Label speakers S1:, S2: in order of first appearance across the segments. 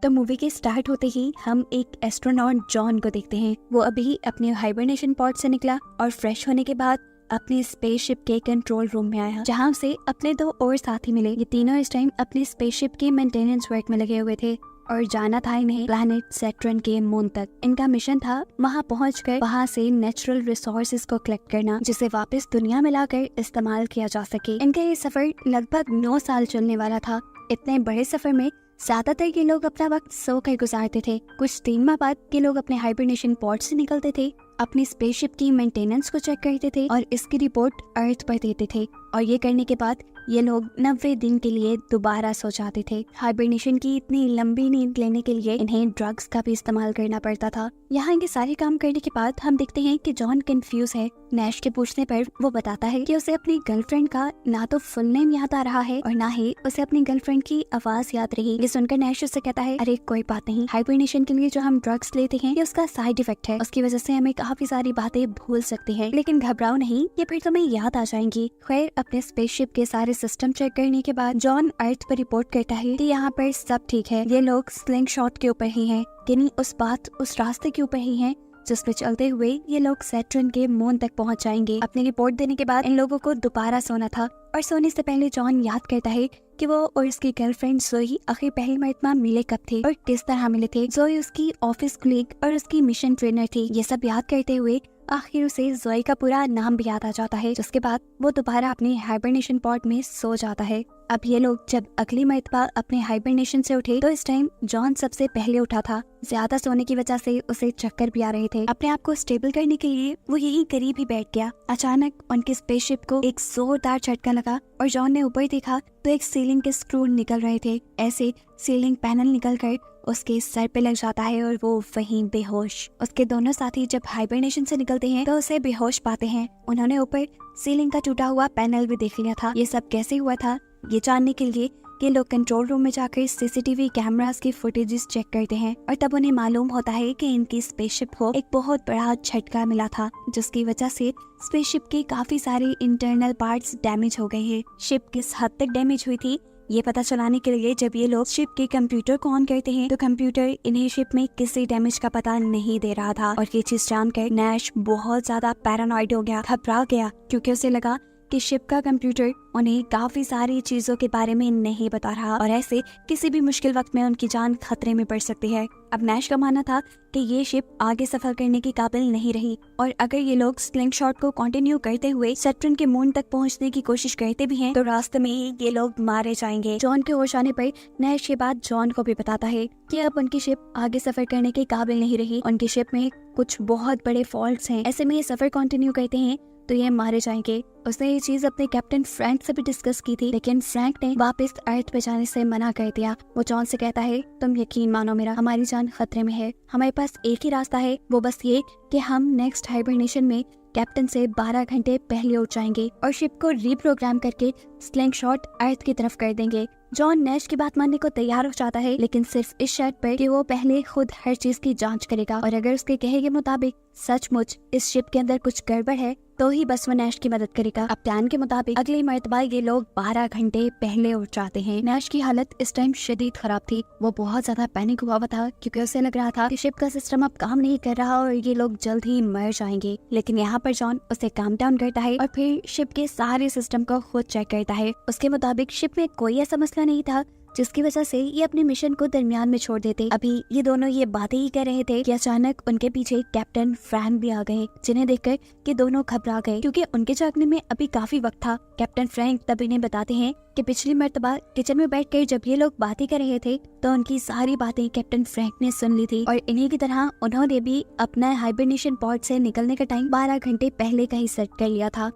S1: तो मूवी के स्टार्ट होते ही हम एक एस्ट्रोनॉट जॉन को देखते हैं। वो अभी अपने हाइबरनेशन पॉड से निकला और फ्रेश होने के बाद अपने स्पेसशिप के कंट्रोल रूम में आया, जहां उसे अपने 2 और साथी मिले। ये तीनों इस टाइम अपनी स्पेसशिप के मेंटेनेंस वर्क में लगे हुए थे और जाना था इन्हें प्लैनेट सैटर्न के मून तक। इनका मिशन था वहां पहुंचकर वहां से नेचुरल रिसोर्सेज को कलेक्ट करना, जिसे वापस दुनिया में लाकर इस्तेमाल किया जा सके। इनका ये सफर लगभग 9 साल चलने वाला था। इतने बड़े सफर में ज्यादातर ये लोग अपना वक्त सोकर गुजारते थे। कुछ 3 माह बाद ये लोग अपने हाइबरनेशन पॉड से निकलते थे, अपनी स्पेसशिप की मेंटेनेंस को चेक करते थे और इसकी रिपोर्ट अर्थ पर देते थे। और ये करने के बाद ये लोग 90 दिन के लिए दोबारा सो जाते थे। हाइबरनेशन की इतनी लंबी नींद लेने के लिए इन्हें ड्रग्स का भी इस्तेमाल करना पड़ता था। यहाँ इनके सारे काम करने के बाद हम देखते हैं कि जॉन कंफ्यूज है। नैश के पूछने पर वो बताता है कि उसे अपनी गर्लफ्रेंड का ना तो फुल नेम याद आ रहा है और ना ही उसे अपनी गर्लफ्रेंड की आवाज याद रही। ये सुनकर नैश उससे कहता है, अरे कोई बात नहीं, हाइबरनेशन के लिए जो हम ड्रग्स लेते हैं ये उसका साइड इफेक्ट है, उसकी वजह से हमें काफी सारी बातें भूल सकते हैं, लेकिन घबराओ नहीं, ये फिर तुम्हें याद आ जाएंगी। खैर, अपने स्पेसशिप के सारे सिस्टम चेक करने के बाद जॉन अर्थ पर रिपोर्ट करता है कि यहाँ पर सब ठीक है। ये लोग स्लिंग शॉट के ऊपर ही हैं, यानी उस रास्ते के ऊपर ही हैं जिस पे चलते हुए ये लोग सैटर्न के मून तक पहुंच जाएंगे। अपनी रिपोर्ट देने के बाद इन लोगों को दोबारा सोना था और सोने से पहले जॉन याद करता है कि वो और उसकी गर्लफ्रेंड जोई आखिर पहली मरतबा मिले कब थे और किस तरह मिले थे। जोई उसकी ऑफिस कलीग और उसकी मिशन ट्रेनर थी। ये सब याद करते हुए आखिर उसे जोई का पूरा नाम भी याद आ जाता है, जिसके बाद वो दोबारा अपने हाइबरनेशन पॉड में सो जाता है। अब ये लोग जब अगली मरतबा अपने हाइबरनेशन से उठे तो इस टाइम जॉन सबसे पहले उठा था। ज्यादा सोने की वजह से उसे चक्कर भी आ रहे थे। अपने आप को स्टेबल करने के लिए वो यहीं करीब ही बैठ गया। अचानक उनकी स्पेसशिप को एक जोरदार झटका लगा और जॉन ने ऊपर देखा तो एक सीलिंग के स्क्रू निकल रहे थे। ऐसे सीलिंग पैनल निकलकर उसके सर पे लग जाता है और वो वहीं बेहोश। उसके दोनों साथी जब हाइबरनेशन से निकलते हैं तो उसे बेहोश पाते हैं। उन्होंने ऊपर सीलिंग का टूटा हुआ पैनल भी देख लिया था। ये सब कैसे हुआ था ये जानने के लिए ये लोग कंट्रोल रूम में जाकर सीसीटीवी कैमरास की फुटेजेस चेक करते हैं और तब उन्हें मालूम होता है कि इनकी स्पेसशिप को एक बहुत बड़ा झटका मिला था, जिसकी वजह से स्पेसशिप के काफी सारे इंटरनल पार्ट्स डैमेज हो गए हैं। शिप किस हद तक डैमेज हुई थी ये पता चलाने के लिए जब ये लोग शिप के कंप्यूटर को ऑन करते हैं तो कंप्यूटर इन्हें शिप में किसी डैमेज का पता नहीं दे रहा था। और ये चीज जानकर नैश बहुत ज्यादा पैरानॉइड हो गया, घबरा गया, क्योंकि उसे लगा कि शिप का कंप्यूटर उन्हें काफी सारी चीजों के बारे में नहीं बता रहा और ऐसे किसी भी मुश्किल वक्त में उनकी जान खतरे में पड़ सकती है। अब नैश का मानना था कि ये शिप आगे सफर करने की काबिल नहीं रही और अगर ये लोग स्लिंग शॉट को कंटिन्यू करते हुए सैटर्न के मून तक पहुंचने की कोशिश करते भी हैं तो रास्ते में ही ये लोग मारे जाएंगे। जॉन के होश आने पर नैश ये बात जॉन को भी बताता है कि अब उनकी शिप आगे सफर करने के काबिल नहीं रही। उनकी शिप में कुछ बहुत बड़े फॉल्ट्स हैं, ऐसे में ये सफर कंटिन्यू करते हैं तो ये मारे जाएंगे। उसने ये चीज अपने कैप्टन फ्रैंक से भी डिस्कस की थी, लेकिन फ्रैंक ने वापस अर्थ पे जाने से मना कर दिया। वो जॉन से कहता है, तुम यकीन मानो मेरा, हमारी जान खतरे में है। हमारे पास एक ही रास्ता है, वो बस ये कि हम नेक्स्ट हाइबरनेशन में कैप्टन से 12 घंटे पहले उठ जाएंगे और शिप को रीप्रोग्राम करके स्लिंग शॉट अर्थ की तरफ कर देंगे। जॉन नैश की बात मानने को तैयार हो जाता है, लेकिन सिर्फ इस शर्त पर कि वो पहले खुद हर चीज की जांच करेगा और अगर उसके कहे के मुताबिक सचमुच इस शिप के अंदर कुछ गड़बड़ है तो ही बस वो नैश की मदद करेगा। अब प्लान के मुताबिक अगली मरतबा ये लोग 12 घंटे पहले उठ जाते हैं। नैश की हालत इस टाइम शदीद खराब थी। वो बहुत ज्यादा पैनिक हुआ था क्योंकि उसे लग रहा था कि शिप का सिस्टम अब काम नहीं कर रहा और ये लोग जल्द ही मर जाएंगे। लेकिन यहाँ पर जॉन उसे काम डाउन करता है और फिर शिप के सारे सिस्टम को खुद चेक करता है। उसके मुताबिक शिप में कोई ऐसा मसला नहीं था जिसकी वजह से ये अपने मिशन को दरमियान में छोड़ देते। अभी ये दोनों ये बातें ही कर रहे थे कि अचानक उनके पीछे कैप्टन फ्रैंक भी आ गए, जिन्हें देखकर कि दोनों घबरा गए क्योंकि उनके जागने में अभी काफी वक्त था। कैप्टन फ्रैंक तब इन्हें बताते हैं कि पिछली मर्तबा किचन में बैठकर जब ये लोग बातें कर रहे थे तो उनकी सारी बातें कैप्टन फ्रैंक ने सुन ली थी और इन्हीं की तरह उन्होंने भी अपना हाइबरनेशन पॉड से निकलने का टाइम 12 घंटे पहले का ही सेट कर लिया था।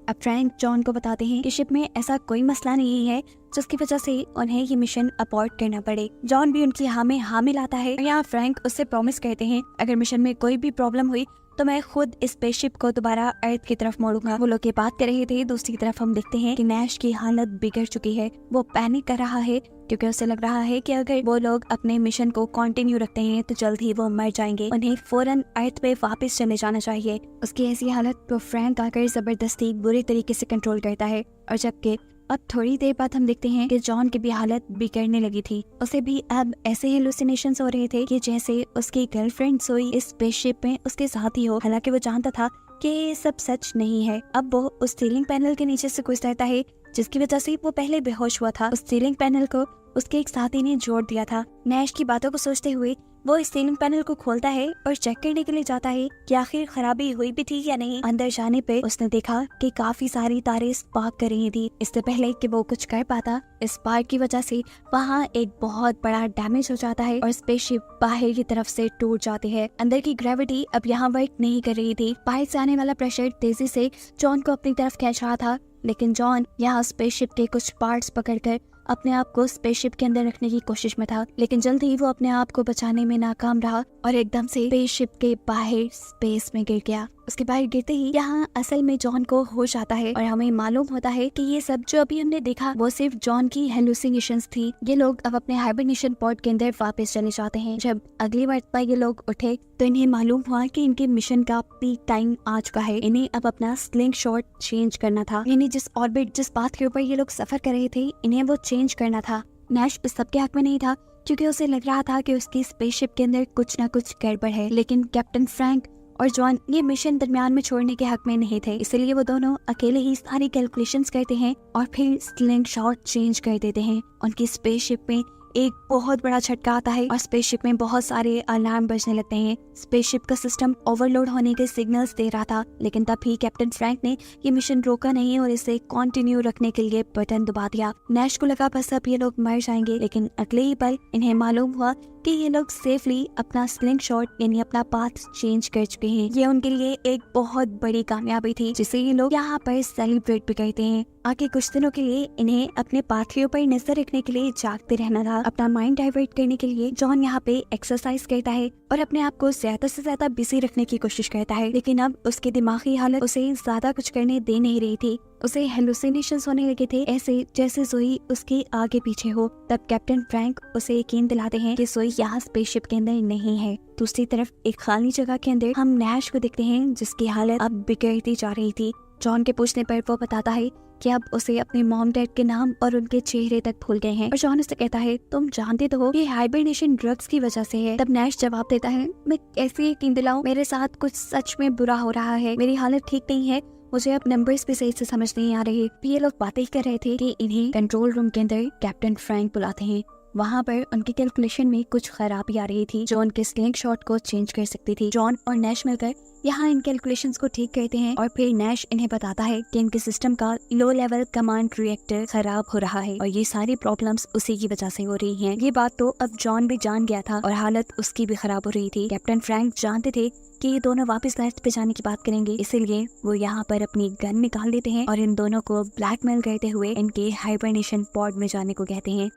S1: अब फ्रैंक जॉन को बताते हैं कि शिप में ऐसा कोई मसला नहीं है जिसकी वजह से उन्हें ये मिशन अबॉर्ट करना पड़े। जॉन भी उनकी हाँ में हाँ मिलाता है। यहाँ फ्रैंक उससे प्रॉमिस करते हैं अगर मिशन में कोई भी प्रॉब्लम हुई तो मैं खुद इस स्पेसशिप को दोबारा अर्थ की तरफ मोड़ूंगा। वो लोग ये बात कर रहे थे, दूसरी तरफ हम देखते हैं कि नैश की हालत बिगड़ चुकी है। वो पैनिक कर रहा है क्योंकि उसे लग रहा है कि अगर वो लोग अपने मिशन को कंटिन्यू रखते हैं तो जल्द ही वो मर जाएंगे। उन्हें फौरन अर्थ पे वापस चले जाना चाहिए। उसकी ऐसी हालत तो फ्रैंक आकर जबरदस्ती बुरी तरीके से कंट्रोल करता है और जबकि अब थोड़ी देर बाद हम देखते हैं कि जॉन की भी हालत बिगड़ने लगी थी। उसे भी अब ऐसे हेलुसिनेशंस हो रहे थे कि जैसे उसकी गर्लफ्रेंड सोई इस स्पेसशिप में उसके साथ ही हो। हालांकि वो जानता था कि ये सब सच नहीं है। अब वो उस सीलिंग पैनल के नीचे से गुजरता है जिसकी वजह से वो पहले बेहोश हुआ था। उस सीलिंग पैनल को उसके एक साथी ने जोड़ दिया था। नैश की बातों को सोचते हुए वो इस सीलिंग पैनल को खोलता है और चेक करने के लिए जाता है कि आखिर खराबी हुई भी थी या नहीं। अंदर जाने पे उसने देखा कि काफी सारी तारें स्पार्क कर रही थी। इससे पहले कि वो कुछ कर पाता, इस स्पार्क की वजह से वहाँ एक बहुत बड़ा डैमेज हो जाता है और स्पेसशिप बाहर की तरफ से टूट जाती है। अंदर की ग्रेविटी अब यहाँ वर्क नहीं कर रही थी। बाहर से आने वाला प्रेशर तेजी से जॉन को अपनी तरफ खींच रहा था, लेकिन जॉन यहाँ स्पेसशिप के कुछ पार्ट्स पकड़कर अपने आप को स्पेसशिप के अंदर रखने की कोशिश में था, लेकिन जल्द ही वो अपने आप को बचाने में नाकाम रहा और एकदम से स्पेसशिप के बाहर स्पेस में गिर गया। उसके बाहर गिरते ही यहाँ असल में जॉन को होश आता है और हमें मालूम होता है कि ये सब जो अभी हमने देखा वो सिर्फ जॉन की हेलुसिनेशंस थी। ये लोग अब अपने हाइबरनेशन पॉड के अंदर वापस चले जाते हैं। जब अगली बार ये लोग उठे तो इन्हें मालूम हुआ कि इनके मिशन का पीक टाइम आ चुका है। इन्हें अब अपना स्लिंग शॉट चेंज करना था, यानी जिस ऑर्बिट जिस पाथ के ऊपर ये लोग सफर कर रहे थे इन्हें वो चेंज करना था। नैश इस सब के हक में नहीं था क्योंकि उसे लग रहा था कि उसकी स्पेसशिप के अंदर कुछ न कुछ गड़बड़ है, लेकिन कैप्टन फ्रैंक और जॉन ये मिशन दरमियान में छोड़ने के हक में नहीं थे। इसलिए वो दोनों अकेले ही सारी कैलकुलेशंस करते हैं और फिर स्लिंग शॉट चेंज कर देते हैं। उनकी स्पेसशिप में एक बहुत बड़ा झटका आता है और स्पेसशिप में बहुत सारे अलार्म बजने लगते हैं। स्पेसशिप का सिस्टम ओवरलोड होने के सिग्नल्स दे रहा था, लेकिन तब भी कैप्टन फ्रैंक ने ये मिशन रोका नहीं और इसे कंटिन्यू रखने के लिए बटन दबा दिया। नैश को लगा बस अब ये लोग मर जाएंगे, लेकिन अगले ही पल इन्हें मालूम हुआ कि ये लोग सेफली अपना स्लिंग शॉट यानी अपना पाथ चेंज कर चुके हैं। ये उनके लिए एक बहुत बड़ी कामयाबी थी जिसे ये लोग यहाँ पर सेलिब्रेट भी करते हैं। आगे कुछ दिनों के लिए इन्हें अपने पाथियों पर नजर रखने के लिए जागते रहना था। अपना माइंड डाइवर्ट करने के लिए जॉन यहाँ पे एक्सरसाइज करता है और अपने आप को ज्यादा से ज्यादा बिजी रखने की कोशिश करता है, लेकिन अब उसकी दिमागी हालत उसे ज्यादा कुछ करने दे नहीं रही थी। उसे हेलुसिनेशंस होने लगे थे, ऐसे जैसे जोई उसके आगे पीछे हो। तब कैप्टन फ्रैंक उसे यकीन दिलाते हैं कि जोई यहाँ स्पेसशिप के अंदर नहीं है। दूसरी तरफ एक खाली जगह के अंदर हम नैश को देखते हैं जिसकी हालत अब बिगड़ती जा रही थी। जॉन के पूछने पर वो बताता है कि अब उसे अपने मॉम डैड के नाम और उनके चेहरे तक भूल गए हैं और जॉन उससे कहता है तुम जानते तो हो ये हाइबरनेशन ड्रग्स की वजह से है। तब नैश जवाब देता है मैं कैसे यकीन दिलाऊं, मेरे साथ कुछ सच में बुरा हो रहा है, मेरी हालत ठीक नहीं है, मुझे अब नंबर्स भी सही से समझ नहीं आ रहे। ये लोग बातें कर रहे थे कि इन्हें कंट्रोल रूम के अंदर कैप्टन फ्रैंक बुलाते हैं। वहाँ पर उनकी कैलकुलेशन में कुछ खराबी आ रही थी जो उनके स्लिंग शॉट को चेंज कर सकती थी। जॉन और नैश मिलकर यहाँ इन कैलकुलेशंस को ठीक करते हैं और फिर नैश इन्हें बताता है कि इनके सिस्टम का लो लेवल कमांड रिएक्टर खराब हो रहा है और ये सारी प्रॉब्लम्स उसी की वजह से हो रही हैं। ये बात तो अब जॉन भी जान गया था और हालत उसकी भी खराब हो रही थी। कैप्टन फ्रैंक जानते थे कि ये दोनों वापस लाइफ पे जाने की बात करेंगे, इसीलिए वो यहाँ पर अपनी गन निकाल देते हैं और इन दोनों को ब्लैकमेल करते हुए इनके हाइबरनेशन पॉड में जाने को कहते हैं।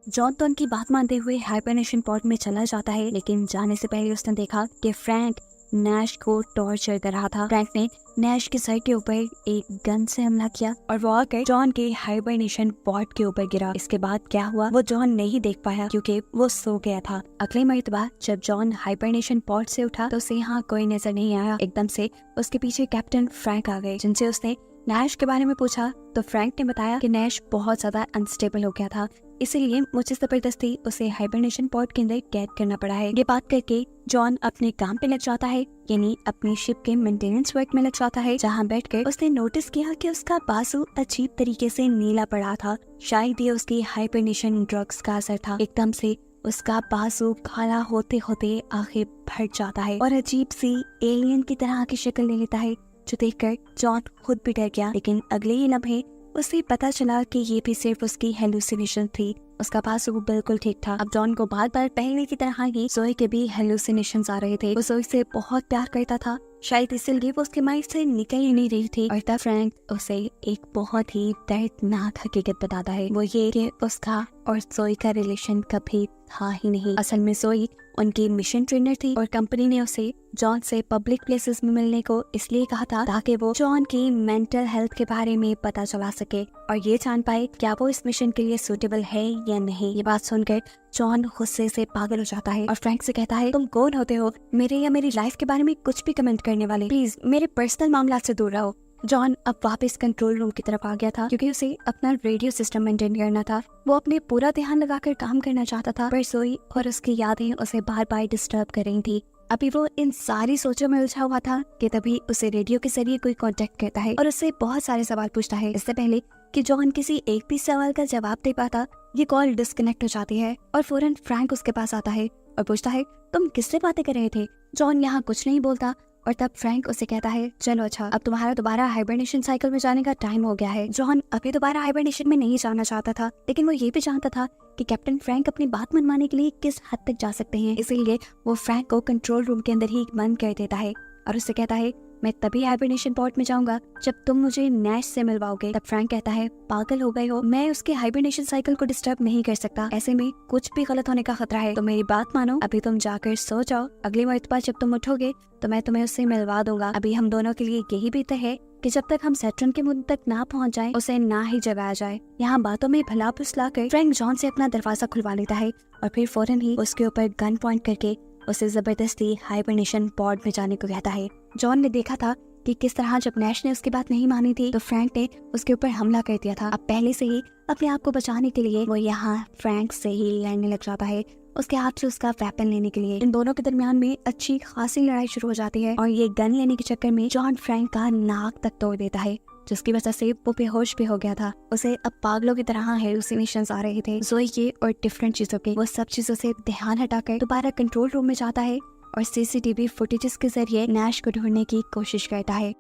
S1: जॉन तो उनकी बात मानते हुए हाइबरनेशन पॉड में चला जाता है, लेकिन जाने से पहले उसने देखा कि फ्रैंक नैश को टॉर्चर कर रहा था। फ्रैंक ने नैश के सर के ऊपर एक गन से हमला किया और वो आकर जॉन के हाइबरनेशन पॉड के ऊपर गिरा। इसके बाद क्या हुआ वो जॉन नहीं देख पाया क्योंकि वो सो गया था। अगले मर्तबा जब जॉन हाइबरनेशन पॉड से उठा तो उसे यहाँ कोई नजर नहीं आया। एकदम से उसके पीछे कैप्टन फ्रैंक आ गए जिनसे उसने नैश के बारे में पूछा तो फ्रैंक ने बताया कि नैश बहुत ज्यादा अनस्टेबल हो गया था, इसीलिए मुझे जबरदस्ती उसे हाइबरनेशन पॉड के अंदर कैद करना पड़ा है। ये बात करके जॉन अपने काम पे लग जाता है, यानी अपनी शिप के मेंटेनेंस वर्क में लग जाता है, जहाँ बैठकर उसने नोटिस किया कि उसका बाजू अजीब तरीके से नीला पड़ा था। शायद ये उसकी हाइबरनेशन ड्रग्स का असर था। एकदम से उसका बाजू काला होते होते आखिर फट जाता है और अजीब सी एलियन की तरह की शक्ल ले लेता है, जो देखकर जॉन खुद भी डर गया। लेकिन अगले ही लम्हे उसे पता चला कि ये भी सिर्फ उसकी हेलुसिनेशन थी। उसका बाजू बिल्कुल ठीक था। अब जॉन को बार बार पहले की तरह ही जोई के भी हेलुसिनेशंस आ रहे थे। वो जोई से बहुत प्यार करता था, शायद इसलिए वो उसके माइंड से निकल ही नहीं रही थी। और तब फ्रैंक उसे एक बहुत ही दर्दनाक हकीकत बताता है, वो ये कि उसका और जोई का रिलेशन कभी था ही नहीं। असल में जोई उनकी मिशन ट्रेनर थी और कंपनी ने उसे जॉन से पब्लिक प्लेसेस में मिलने को इसलिए कहा था ताकि वो जॉन की मेंटल हेल्थ के बारे में पता चला सके और ये जान पाए क्या वो इस मिशन के लिए सूटेबल है या नहीं। ये बात सुनकर जॉन गुस्से से पागल हो जाता है और फ्रैंक से कहता है तुम कौन होते हो मेरे या मेरी लाइफ के बारे में कुछ भी कमेंट करने वाले, प्लीज मेरे पर्सनल मामला से दूर रहो। जॉन अब वापस कंट्रोल रूम की तरफ आ गया था क्योंकि उसे अपना रेडियो सिस्टम मेंटेन करना था। वो अपने पूरा ध्यान लगाकर काम करना चाहता था, पर जोई और उसकी यादें उसे बार बार डिस्टर्ब कर रही थी। अभी वो इन सारी सोचों में उलझा हुआ था कि तभी उसे रेडियो के जरिए कोई कांटेक्ट करता है और उससे बहुत सारे सवाल पूछता है। इससे पहले कि जॉन किसी एक भी सवाल का जवाब दे पाता, ये कॉल डिस्कनेक्ट हो जाती है और फौरन फ्रैंक उसके पास आता है और पूछता है, तुम किससे बातें कर रहे थे? जॉन यहाँ कुछ नहीं बोलता और तब फ्रैंक उसे कहता है, चलो अच्छा, अब तुम्हारा दोबारा हाइबरनेशन साइकिल में जाने का टाइम हो गया है। जॉन अभी दोबारा हाइबरनेशन में नहीं जाना चाहता था, लेकिन वो ये भी जानता था कि कैप्टन फ्रैंक अपनी बात मनवाने के लिए किस हद तक जा सकते हैं। इसीलिए वो फ्रैंक को कंट्रोल रूम के अंदर ही बंद कर देता है और उससे कहता है, मैं तभी हाइबरनेशन पॉड में जाऊंगा जब तुम मुझे नैश से मिलवाओगे। तब फ्रैंक कहता है, पागल हो गए हो, मैं उसके हाइबरनेशन साइकिल को डिस्टर्ब नहीं कर सकता, ऐसे में कुछ भी गलत होने का खतरा है। तो मेरी बात मानो, अभी तुम जाकर सो जाओ, अगली मर्तबा जब तुम उठोगे तो मैं तुम्हें उससे मिलवा दूंगा। अभी हम दोनों के लिए यही बेहतर है कि जब तक हम सैटर्न के मुंह तक ना पहुंच जाएं, उसे ना ही जगाया जाए। यहाँ बातों में भला फुसला कर फ्रैंक जॉन से अपना दरवाजा खुलवा लेता है और फिर फौरन ही उसके ऊपर गन पॉइंट करके उसे जबरदस्ती हाइबरनेशन पॉड में जाने को कहता है। जॉन ने देखा था कि किस तरह जब नैश ने उसकी बात नहीं मानी थी तो फ्रैंक ने उसके ऊपर हमला कर दिया था। अब पहले से ही अपने आप को बचाने के लिए वो यहाँ फ्रैंक से ही लड़ने लग जाता है, उसके हाथ से उसका वेपन लेने के लिए। इन दोनों के दरमियान में अच्छी खासी लड़ाई शुरू हो जाती है और ये गन लेने के चक्कर में जॉन फ्रैंक का नाक तक तोड़ देता है, जिसकी वजह से वो बेहोश भी हो गया था। उसे अब पागलों की तरह हेलुसिनेशंस आ रहे थे, जोई के और डिफरेंट चीजों के। वो सब चीजों से ध्यान हटाकर दोबारा कंट्रोल रूम में जाता है और सीसीटीवी फुटेजेस के जरिए नैश को ढूंढने की कोशिश करता है।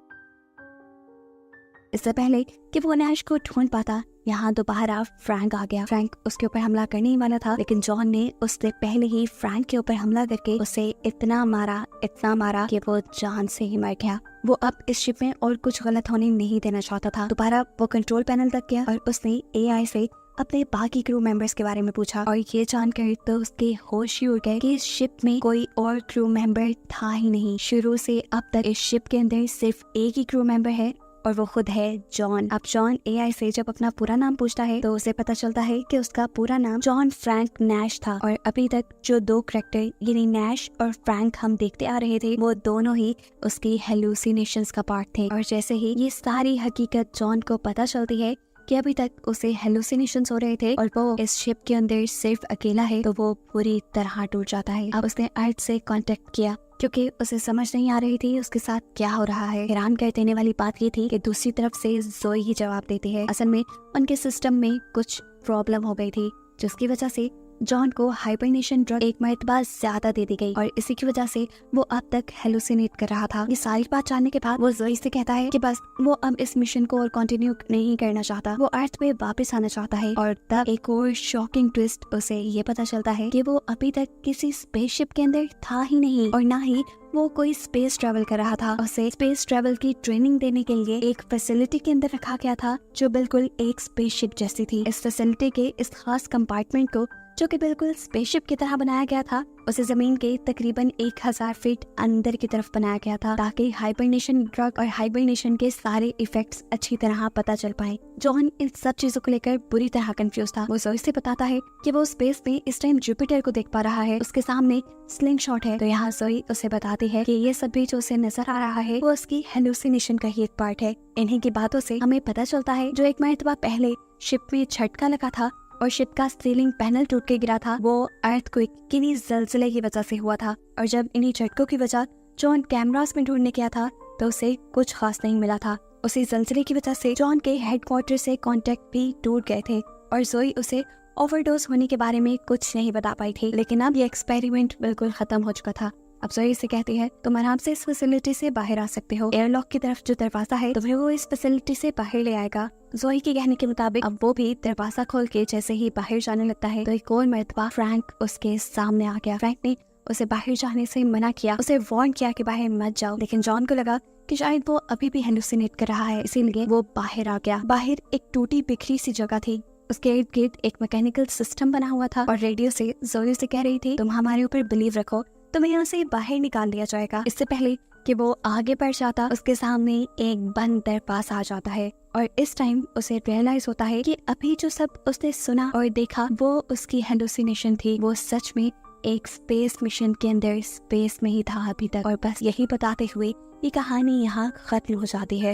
S1: इससे पहले कि वो नैश को ढूंढ पाता, यहाँ दोबारा फ्रैंक आ गया। फ्रैंक उसके ऊपर हमला करने ही वाला था, लेकिन जॉन ने उससे पहले ही फ्रैंक के ऊपर हमला करके उसे इतना मारा कि वो जान से ही मर गया। वो अब इस शिप में और कुछ गलत होने नहीं देना चाहता था। दोबारा वो कंट्रोल पैनल तक गया और उसने एआई से अपने बाकी क्रू मेंबर्स के बारे में पूछा और ये जानकर तो उसके होश ही उड़ गए कि इस शिप में कोई और क्रू मेंबर था ही नहीं। शुरू से अब तक इस शिप के अंदर सिर्फ एक ही क्रू मेंबर है और वो खुद है जॉन। अब जॉन एआई से जब अपना पूरा नाम पूछता है तो उसे पता चलता है कि उसका पूरा नाम जॉन फ्रैंक नैश था और अभी तक जो दो कैरेक्टर यानी नैश और फ्रैंक हम देखते आ रहे थे, वो दोनों ही उसकी हेलुसिनेशंस का पार्ट थे। और जैसे ही ये सारी हकीकत जॉन को पता चलती है कि अभी तक उसे हेलुसिनेशंस हो रहे थे और वो इस शिप के अंदर सिर्फ अकेला है, तो वो पूरी तरह टूट जाता है। अब उसने अर्थ से कांटेक्ट किया क्योंकि उसे समझ नहीं आ रही थी उसके साथ क्या हो रहा है। हैरान कर देने वाली बात ये थी कि दूसरी तरफ से जोई ही जवाब देती है। असल में उनके सिस्टम में कुछ प्रॉब्लम हो गई थी, जिसकी वजह से जॉन को हाइबरनेशन ड्रग एक मर्तबा ज्यादा दे दी गई और इसी की वजह से वो अब तक हेलुसिनेट कर रहा था। ये सारी बात जानने के बाद वो जोई से कहता है कि बस वो अब इस मिशन को और कंटिन्यू नहीं करना चाहता, वो अर्थ पे वापस आना चाहता है। और तब एक और शॉकिंग ट्विस्ट उसे ये पता चलता है कि वो अभी तक किसी स्पेसशिप के अंदर था ही नहीं और ना ही वो कोई स्पेस ट्रेवल कर रहा था। उसे स्पेस ट्रेवल की ट्रेनिंग देने के लिए एक फैसिलिटी के अंदर रखा गया था जो बिल्कुल एक स्पेसशिप जैसी थी। इस फैसिलिटी के इस खास कंपार्टमेंट को, जो कि बिल्कुल स्पेसशिप की तरह बनाया गया था, उसे जमीन के तकरीबन 1000 फीट अंदर की तरफ बनाया गया था ताकि हाइबरनेशन ड्रग और हाइबरनेशन के सारे इफेक्ट्स अच्छी तरह पता चल पाए। जॉन इन सब चीजों को लेकर बुरी तरह कंफ्यूज था। वो जोई से बताता है कि वो स्पेस में इस टाइम जुपिटर को देख पा रहा है, उसके सामने स्लिंग शॉट है। तो यहाँ जोई उसे बताती है कि ये सब भी जो उसे नजर आ रहा है वो उसकी हेलुसिनेशन का ही एक पार्ट है। इन्हीं की बातों से हमें पता चलता है जो एक मरतबा पहले शिप में झटका लगा था और शिप का सीलिंग पैनल टूट के गिरा था, वो अर्थक्वेक किन्हीं जलजले की वजह से हुआ था। और जब इन्हीं झटकों की वजह जॉन कैमरास में ढूंढने गया था तो उसे कुछ खास नहीं मिला था। उसी जलजले की वजह से जॉन के हेडक्वार्टर से कांटेक्ट भी टूट गए थे और जोई उसे ओवरडोज होने के बारे में कुछ नहीं बता पाई थी। लेकिन अब ये एक्सपेरिमेंट बिल्कुल खत्म हो चुका था। अब जोई से कहती है, तुम आराम से इस फैसिलिटी से बाहर आ सकते हो, एयरलॉक की तरफ जो दरवाजा है तुम्हें वो इस फैसिलिटी से बाहर ले आएगा। जोई के कहने के मुताबिक अब वो भी दरवाजा खोल के जैसे ही बाहर जाने लगता है तो एक और मर्तबा फ्रैंक उसके सामने आ गया। फ्रैंक ने उसे बाहर जाने से मना किया, उसे वार्न किया कि बाहर मत जाओ, लेकिन जॉन को लगा कि शायद वो अभी भी हेलुसिनेट कर रहा है, इसीलिए वो बाहर आ गया। बाहर एक टूटी बिखरी सी जगह थी, उसके इर्द गिर्द एक मैकेनिकल सिस्टम बना हुआ था और रेडियो से जोई से कह रही थी, तुम हमारे ऊपर बिलीव रखो, तुम्हें यहाँ से बाहर निकाल दिया जाएगा। इससे पहले कि वो आगे बढ़ जाता, उसके सामने एक बंद दरवाजा आ जाता है और इस टाइम उसे रियलाइज होता है कि अभी जो सब उसने सुना और देखा वो उसकी हेलुसिनेशन थी, वो सच में एक स्पेस मिशन के अंदर स्पेस में ही था अभी तक। और बस यही बताते हुए ये कहानी यहाँ खत्म हो जाती है।